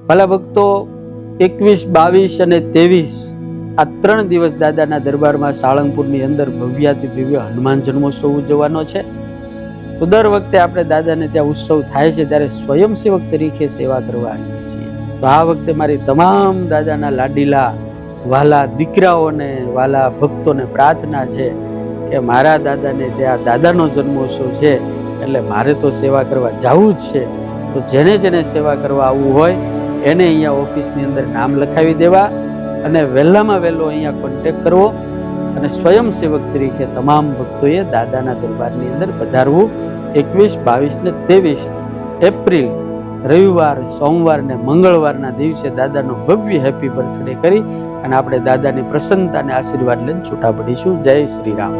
ભલા ભક્તો 21, 22 અને 23 આ 3 દિવસ દાદાના દરબારમાં સાળંગપુરની અંદર ભવ્યાતિ ભવ્ય હનુમાન જન્મોત્સવ ઉજવવાનો છે. તો દર વખતે આપણે દાદાને ત્યાં ઉત્સવ થાય છે ત્યારે સ્વયંસેવક તરીકે સેવા કરવા આવીએ છીએ. તો આ વખતે મારી તમામ દાદાના લાડીલા વાલા દીકરાઓને, વાલા ભક્તોને પ્રાર્થના છે કે મારા દાદાને ત્યાં દાદાનો જન્મોત્સવ છે એટલે મારે તો સેવા કરવા જવું જ છે. તો જેને જેને સેવા કરવા આવવું હોય એને અહીંયા ઓફિસની અંદર નામ લખાવી દેવા અને વહેલામાં વહેલો અહીંયા કોન્ટેક્ટ કરવો અને સ્વયંસેવક તરીકે તમામ ભક્તોએ દાદાના દરબારની અંદર પધારવું. 21, 22 ને 23 એપ્રિલ રવિવાર, સોમવાર ને મંગળવારના દિવસે દાદાનો ભવ્ય હેપી બર્થડે કરી અને આપણે દાદાની પ્રસન્નતા અને આશીર્વાદ લઈને છૂટા પડીશું. જય શ્રી રામ.